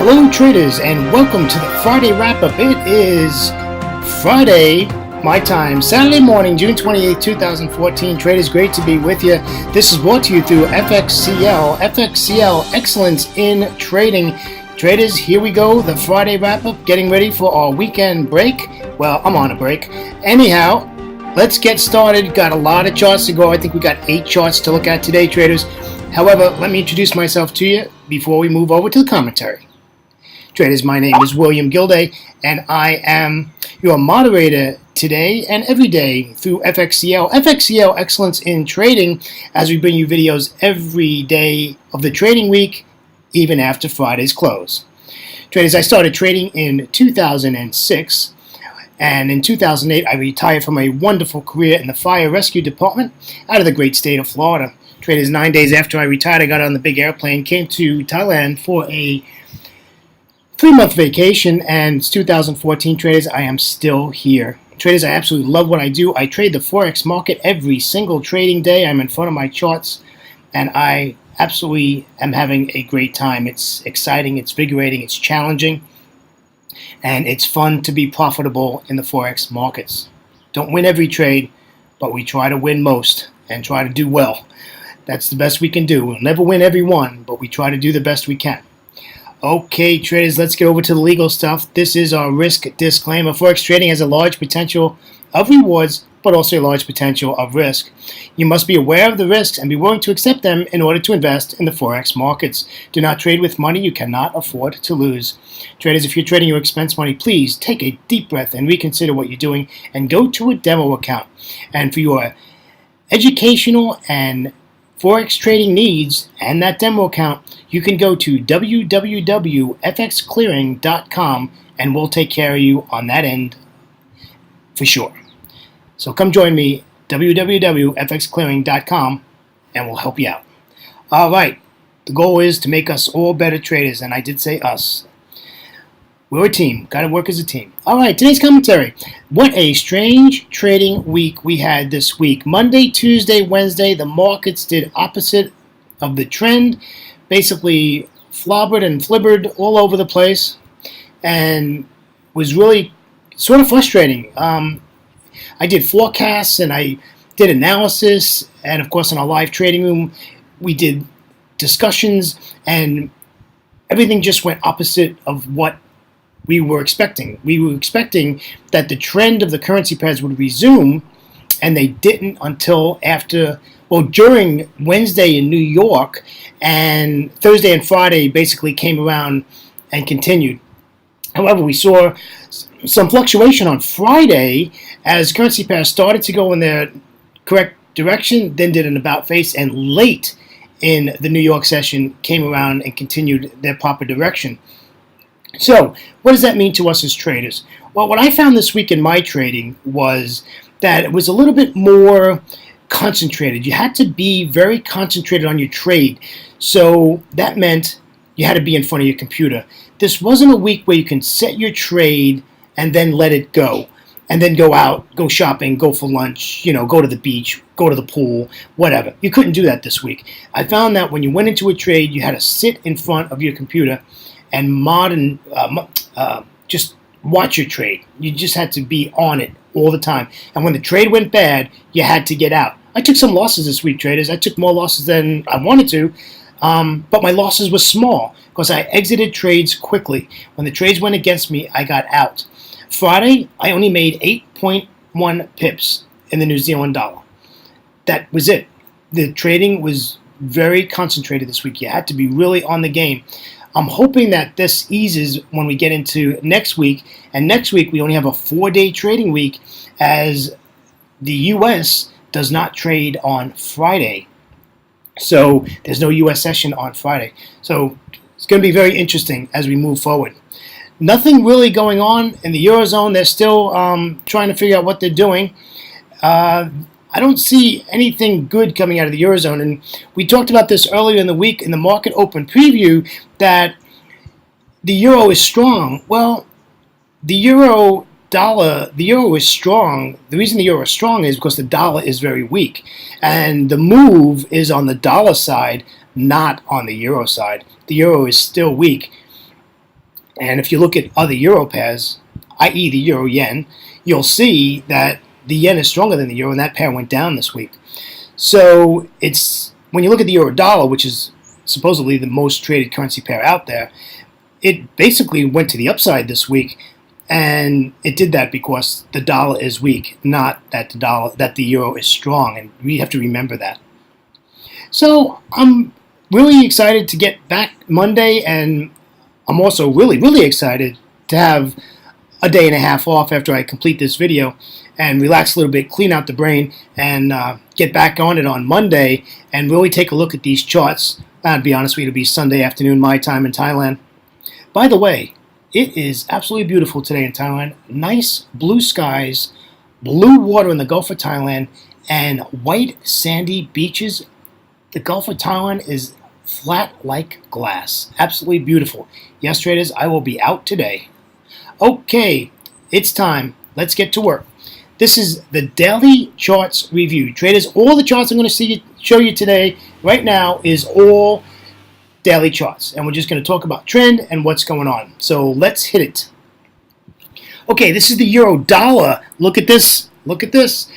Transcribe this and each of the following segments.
Hello traders and welcome to the Friday wrap-up. It is Friday, my time, Saturday morning, June 28, 2014. Traders, great to be with you. This is brought to you through FXCL. FXCL, excellence in trading. Traders, here we go, the Friday wrap-up, getting ready for our weekend break. Well, I'm on a break. Anyhow, let's get started. Got a lot of charts to go. I think we got 8 charts to look at today, traders. However, let me introduce myself to you before we move over to the commentary. Traders, my name is William Gilday, and I am your moderator today and every day through FXCL. FXCL Excellence in Trading, as we bring you videos every day of the trading week, even after Friday's close. Traders, I started trading in 2006, and in 2008 I retired from a wonderful career in the fire rescue department out of the great state of Florida. Traders, 9 days after I retired, I got on the big airplane, came to Thailand for a 3-month vacation, and it's 2014, traders. I am still here. Traders, I absolutely love what I do. I trade the Forex market every single trading day. I'm in front of my charts, and I absolutely am having a great time. It's exciting, it's invigorating, it's challenging, and it's fun to be profitable in the Forex markets. Don't win every trade, but we try to win most and try to do well. That's the best we can do. We'll never win every one, but we try to do the best we can. Okay, traders, let's get over to the legal stuff. This is our risk disclaimer. Forex trading has a large potential of rewards, but also a large potential of risk. You must be aware of the risks and be willing to accept them in order to invest in the Forex markets. Do not trade with money you cannot afford to lose. Traders, if you're trading your expense money, please take a deep breath and reconsider what you're doing and go to a demo account. And for your educational and Forex trading needs and that demo account, you can go to www.fxclearing.com and we'll take care of you on that end for sure. So come join me, www.fxclearing.com, and we'll help you out. All right, the goal is to make us all better traders, and I did say us. We're a team. Got to work as a team. All right, today's commentary. What a strange trading week we had this week. Monday, Tuesday, Wednesday, the markets did opposite of the trend. Basically flobbered and flibbered all over the place and was really sort of frustrating. I did forecasts and I did analysis, and of course in our live trading room we did discussions, and everything just went opposite of what we were expecting. We were expecting that the trend of the currency pairs would resume, and they didn't until during Wednesday in New York, and Thursday and Friday basically came around and continued. However, we saw some fluctuation on Friday as currency pairs started to go in their correct direction, then did an about face, and late in the New York session came around and continued their proper direction. So, what does that mean to us as traders? Well, what I found this week in my trading was that it was a little bit more concentrated. You had to be very concentrated on your trade. So that meant you had to be in front of your computer. This wasn't a week where you can set your trade and then let it go. And then go out, go shopping, go for lunch, go to the beach, go to the pool, whatever. You couldn't do that this week. I found that when you went into a trade, you had to sit in front of your computer and just watch your trade. You just had to be on it all the time. And when the trade went bad, you had to get out. I took some losses this week, traders. I took more losses than I wanted to, but my losses were small because I exited trades quickly. When the trades went against me, I got out. Friday, I only made 8.1 pips in the New Zealand dollar. That was it. The trading was very concentrated this week. You had to be really on the game. I'm hoping that this eases when we get into next week. And next week, we only have a 4-day trading week as the U.S. does not trade on Friday. So there's no U.S. session on Friday. So it's going to be very interesting as we move forward. Nothing really going on in the Eurozone. They're still trying to figure out what they're doing. I don't see anything good coming out of the Eurozone. And we talked about this earlier in the week in the market open preview that the euro is strong. Well, the euro is strong. The reason the euro is strong is because the dollar is very weak. And the move is on the dollar side, not on the euro side. The euro is still weak. And if you look at other euro pairs, i.e. the euro yen, you'll see that the yen is stronger than the euro, and that pair went down this week. So it's when you look at the euro dollar, which is supposedly the most traded currency pair out there, it basically went to the upside this week, and it did that because the dollar is weak, not that the euro is strong, and we have to remember that. So I'm really excited to get back Monday, and I'm also really, really excited to have a day and a half off after I complete this video and relax a little bit, clean out the brain, and get back on it on Monday and really take a look at these charts. I'll be honest with you, it'll be Sunday afternoon my time in Thailand. By the way, it is absolutely beautiful today in Thailand. Nice blue skies, blue water in the Gulf of Thailand, and white sandy beaches. The Gulf of Thailand is flat like glass. Absolutely beautiful. Yes, traders, I will be out today. Okay, it's time. Let's get to work. This is the daily charts review. Traders, all the charts I'm going to show you today, right now, is all daily charts. And we're just going to talk about trend and what's going on. So let's hit it. Okay, this is the euro dollar. Look at this. Look at this.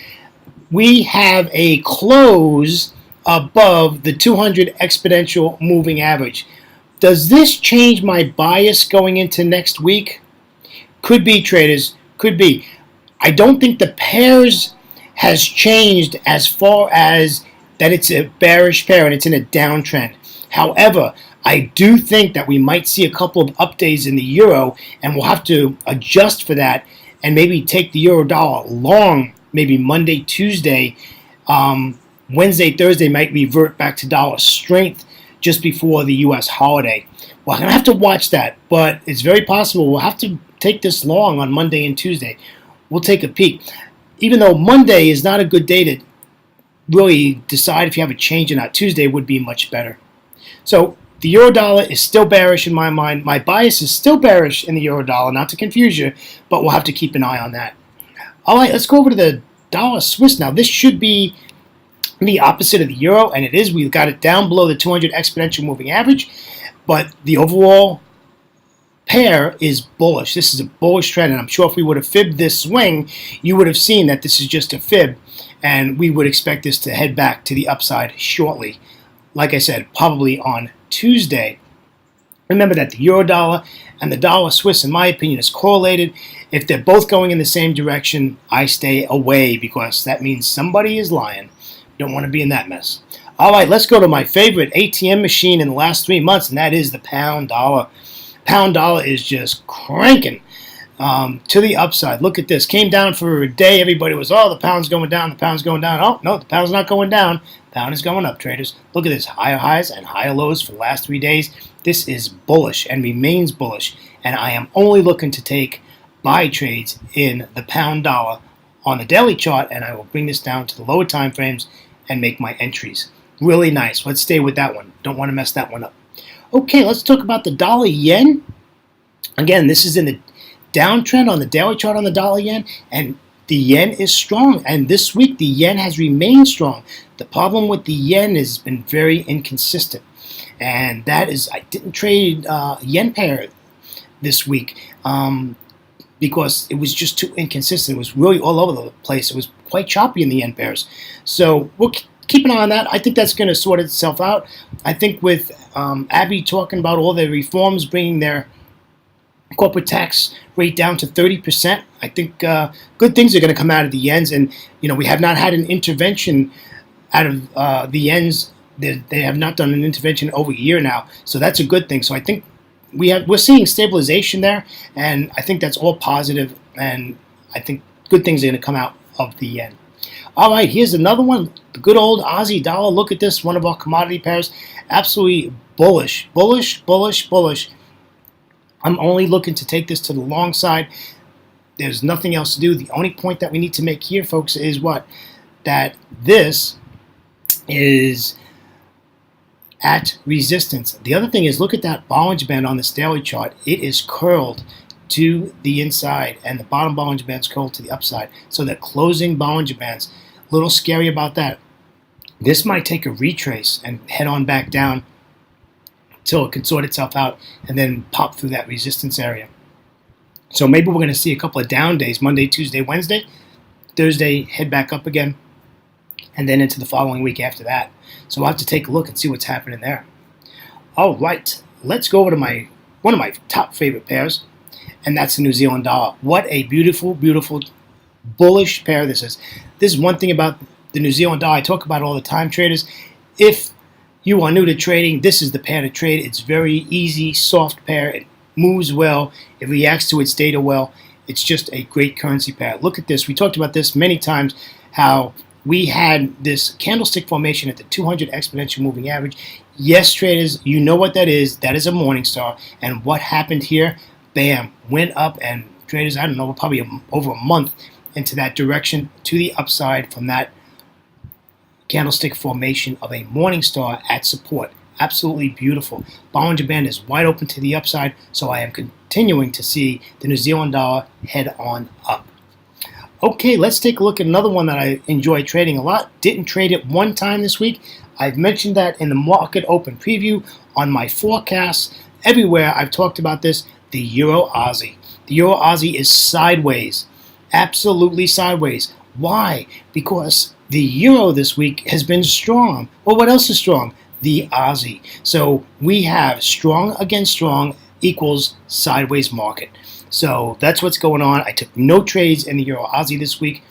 We have a close above the 200 exponential moving average. Does this change my bias going into next week? Could be, traders. Could be. I don't think the pairs has changed as far as that it's a bearish pair and it's in a downtrend. However, I do think that we might see a couple of up days in the euro, and we'll have to adjust for that and maybe take the euro dollar long, maybe Monday, Tuesday. Wednesday, Thursday might revert back to dollar strength just before the U.S. holiday. Well, I'm going to have to watch that, but it's very possible we'll have to take this long on Monday and Tuesday. We'll take a peek. Even though Monday is not a good day to really decide if you have a change or not, Tuesday would be much better. So the euro dollar is still bearish in my mind. My bias is still bearish in the euro dollar, not to confuse you, but we'll have to keep an eye on that. All right, let's go over to the dollar Swiss now. This should be the opposite of the euro, and it is. We've got it down below the 200 exponential moving average, but the overall pair is bullish. This is a bullish trend, and I'm sure if we would have fibbed this swing, you would have seen that this is just a fib, and we would expect this to head back to the upside shortly. Like I said, probably on Tuesday. Remember that the euro dollar and the dollar Swiss, in my opinion, is correlated. If they're both going in the same direction, I stay away because that means somebody is lying. Don't want to be in that mess. All right, let's go to my favorite ATM machine in the last 3 months, and that is the pound dollar. Pound dollar is just cranking to the upside. Look at this. Came down for a day. Everybody was, oh, the pound's going down. The pound's going down. Oh, no, the pound's not going down. The pound is going up, traders. Look at this. Higher highs and higher lows for the last 3 days. This is bullish and remains bullish. And I am only looking to take buy trades in the pound dollar on the daily chart, and I will bring this down to the lower time frames and make my entries. Really nice. Let's stay with that one. Don't want to mess that one up. Okay, let's talk about the dollar yen. Again, this is in the downtrend on the daily chart on the dollar yen, and the yen is strong. And this week, the yen has remained strong. The problem with the yen has been very inconsistent. And that is, I didn't trade yen pair this week because it was just too inconsistent. It was really all over the place. It was quite choppy in the yen pairs. So we'll keep an eye on that. I think that's going to sort itself out. I think with Abe talking about all the reforms, bringing their corporate tax rate down to 30%, I think good things are going to come out of the yens. And, you know, we have not had an intervention out of the yens. They have not done an intervention in over a year now. So that's a good thing. So I think we're seeing stabilization there. And I think that's all positive. And I think good things are going to come out of the yen. All right, here's another one. The good old Aussie dollar. Look at this, one of our commodity pairs. Absolutely bullish, bullish, bullish, bullish. I'm only looking to take this to the long side. There's nothing else to do. The only point that we need to make here, folks, is what? That this is at resistance. The other thing is, look at that Bollinger Band on this daily chart. It is curled to the inside, and the bottom Bollinger Band's curled to the upside. So the closing Bollinger Bands, a little scary about that. This might take a retrace and head on back down till it can sort itself out and then pop through that resistance area. So maybe we're going to see a couple of down days, Monday, Tuesday, Wednesday. Thursday, head back up again, and then into the following week after that. So we'll have to take a look and see what's happening there. All right, let's go over to one of my top favorite pairs, and that's the New Zealand dollar. What a beautiful, beautiful, bullish pair this is. This is one thing about the New Zealand dollar I talk about all the time, traders. If you are new to trading, this is the pair to trade. It's very easy, soft pair. It moves well. It reacts to its data well. It's just a great currency pair. Look at this. We talked about this many times, how we had this candlestick formation at the 200 exponential moving average. Yes, traders, you know what that is. That is a morning star. And what happened here? Bam, went up, and traders, I don't know, probably over a month into that direction to the upside from that candlestick formation of a morning star at support. Absolutely beautiful. Bollinger Band is wide open to the upside, so I am continuing to see the New Zealand dollar head on up. Okay, let's take a look at another one that I enjoy trading a lot. Didn't trade it one time this week. I've mentioned that in the market open preview, on my forecasts, everywhere I've talked about this, the Euro Aussie. The Euro Aussie is sideways, absolutely sideways. Why? Because the Euro this week has been strong. Well, what else is strong? The Aussie. So we have strong against strong equals sideways market. So that's what's going on. I took no trades in the Euro Aussie this week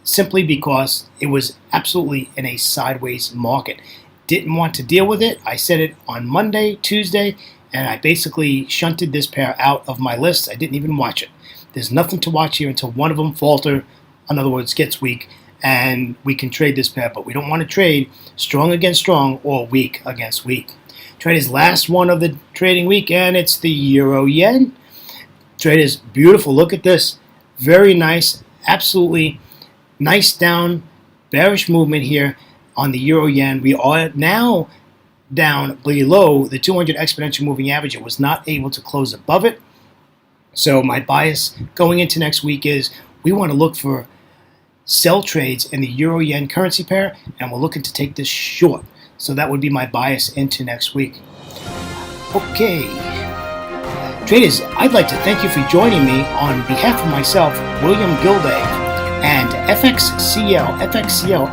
simply because it was absolutely in a sideways market. Didn't want to deal with it. I said it on Monday, Tuesday, and I basically shunted this pair out of my list. I didn't even watch it. There's nothing to watch here until one of them falter, in other words, gets weak, and we can trade this pair. But we don't want to trade strong against strong or weak against weak. Traders, last one of the trading week, and it's the Euro Yen. Traders, beautiful. Look at this. Very nice. Absolutely nice down bearish movement here on the Euro Yen. We are now down below the 200 exponential moving average. It was not able to close above it. So my bias going into next week is we want to look for sell trades in the Euro Yen currency pair, and we're looking to take this short. So that would be my bias into next week. Okay. Traders, I'd like to thank you for joining me on behalf of myself, William Gilday, and FXCL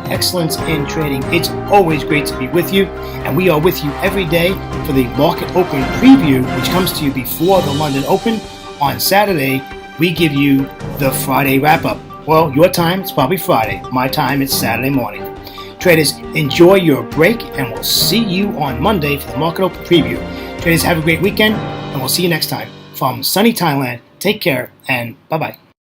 Excellence in Trading. It's always great to be with you, and we are with you every day for the Market Open preview, which comes to you before the London Open. On Saturday, we give you the Friday wrap-up. Well, your time, it's probably Friday. My time, it's Saturday morning. Traders, enjoy your break, and we'll see you on Monday for the Market Open preview. Traders, have a great weekend, and we'll see you next time. From sunny Thailand, take care, and bye-bye.